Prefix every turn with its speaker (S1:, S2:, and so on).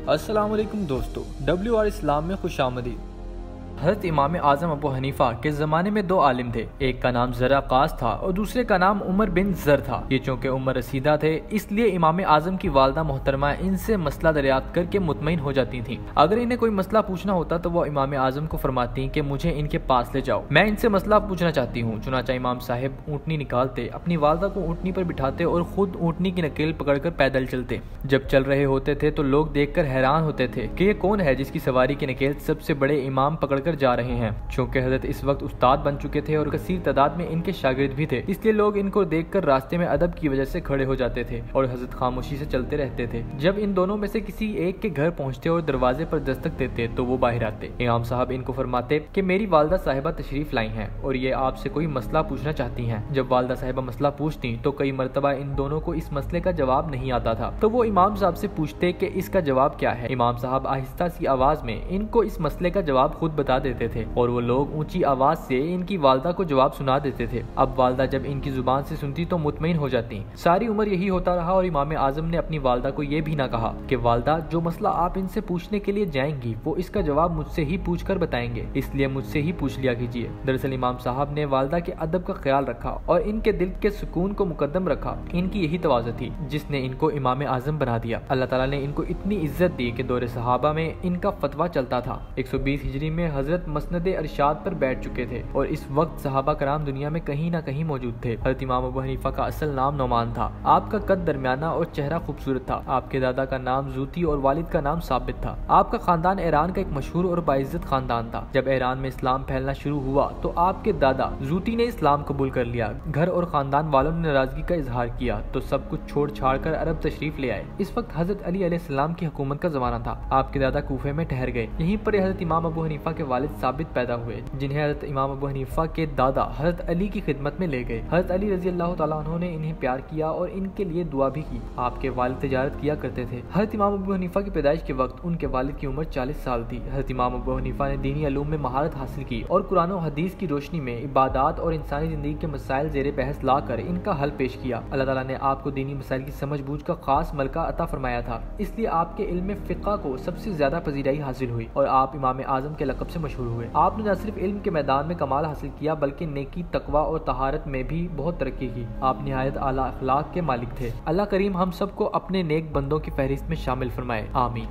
S1: अस्सलाम वालेकुम दोस्तों, WR इस्लाम में खुशामदीद। हज़रत इमाम आज़म अबू हनीफा के ज़माने में दो आलिम थे। एक का नाम ज़रा कास था और दूसरे का नाम उमर बिन ज़र था। ये चूँकि उम्र रसीदा थे, इसलिए इमाम आज़म की वालदा मोहतरमा इनसे मसला दरियाफ्त करके मुतमईन हो जाती थीं। अगर इन्हें कोई मसला पूछना होता तो वो इमाम आज़म को फरमाती कि मुझे इनके पास ले जाओ, मैं इनसे मसला पूछना चाहती हूँ। चुनाचा इमाम साहिब ऊँटनी निकालते, अपनी वालदा को ऊँटनी पर बिठाते और खुद ऊँटनी की नकेल पकड़कर पैदल चलते। जब चल रहे होते थे तो लोग देखकर हैरान होते थे कि ये कौन है जिसकी सवारी की नकेल सबसे बड़े इमाम पकड़कर जा रहे हैं। चूँकि हजरत इस वक्त उस्ताद बन चुके थे और कसीर तादाद में इनके शागिर्द भी थे, इसलिए लोग इनको देखकर रास्ते में अदब की वजह से खड़े हो जाते थे और हजरत खामोशी से चलते रहते थे। जब इन दोनों में से किसी एक के घर पहुंचते और दरवाजे पर दस्तक देते तो वो बाहर आते। इमाम साहब इनको फरमाते कि मेरी वालदा साहिबा तशरीफ लाई हैं और ये आपसे कोई मसला पूछना चाहती हैं। जब वालदा साहिबा मसला पूछती तो कई मरतबा इन दोनों को इस मसले का जवाब नहीं आता था, तो वो इमाम साहब से पूछते कि इसका जवाब क्या है। इमाम साहब आहिस्ता सी आवाज में इनको इस मसले का जवाब खुद बता देते थे और वो लोग ऊंची आवाज से इनकी वालदा को जवाब सुना देते थे। अब वालदा जब इनकी जुबान से सुनती तो मुतमईन हो जाती। सारी उम्र यही होता रहा और इमाम आजम ने अपनी वालदा को ये भी ना कहा कि वालदा, जो मसला आप इनसे पूछने के लिए जाएंगी वो इसका जवाब मुझसे ही पूछ कर बताएंगे, इसलिए मुझसे ही पूछ लिया कीजिए। दरअसल इमाम साहब ने वालदा के अदब का ख्याल रखा और इनके दिल के सुकून को मुकद्दम रखा। इनकी यही तवाज़ु थी जिसने इनको इमाम आजम बना दिया। अल्लाह ताला ने इनको इतनी इज्जत दी कि दौरे सहाबा में इनका फतवा चलता था। 120 हिजरी में हजरत मसनद अरशाद पर बैठ चुके थे और इस वक्त सहाबा कराम दुनिया में कहीं ना कहीं मौजूद थे। हज़रत इमाम अबू हनीफा का असल नाम नौमान था। आपका कद दरमियाना और चेहरा खूबसूरत था। आपके दादा का नाम जूती और वालिद का नाम साबित था। आपका खानदान ईरान का एक मशहूर और बाइज्जत खानदान था। जब ईरान में इस्लाम फैलना शुरू हुआ तो आपके दादा जूती ने इस्लाम कबूल कर लिया। घर और खानदान वालों ने नाराजगी का इजहार किया तो सब कुछ छोड़ छाड़ कर अरब तशरीफ ले आए। इस वक्त हजरत अली अलैहिस्सलाम की हुकूमत का जमाना था। आपके दादा कूफे में ठहर गए। यहीं पर हजरत इमाम अबू हनीफा के वालिद साबित पैदा हुए, जिन्हें हजरत इमाम अबू हनीफा के दादा हजरत अली की खिदमत में ले गए। हजरत अली रजी अल्लाह तआला अन्हु ने इन्हें प्यार किया और इनके लिए दुआ भी की। आपके वालिद तिजारत किया करते थे। हजरत इमाम अबू हनीफा की पैदाइश के वक्त उनके वालिद की उम्र 40 साल थी। हजरत इमाम अबू हनीफा ने दीनी अलूम में महारत हासिल की और कुरान और हदीस की रोशनी में इबादत और इंसानी जिंदगी के मसाइल ज़ेरे बहस लाकर इनका हल पेश किया। अल्लाह ताला ने आपको दीनी मसाइल की समझ बूझ का खास मलका अता फरमाया था, इसलिए आपके इल्म फ़िक़्ह को सबसे ज्यादा पजीराई हासिल हुई और आप इमाम आजम के लक़ब से मशहूर हुए। आपने न सिर्फ इल्म के मैदान में कमाल हासिल किया बल्कि नेकी, तकवा और तहारत में भी बहुत तरक्की की। आप निहायत आला अखलाक के मालिक थे। अल्लाह करीम हम सबको अपने नेक बंदों की फहरिस्त में शामिल फरमाए। आमीन।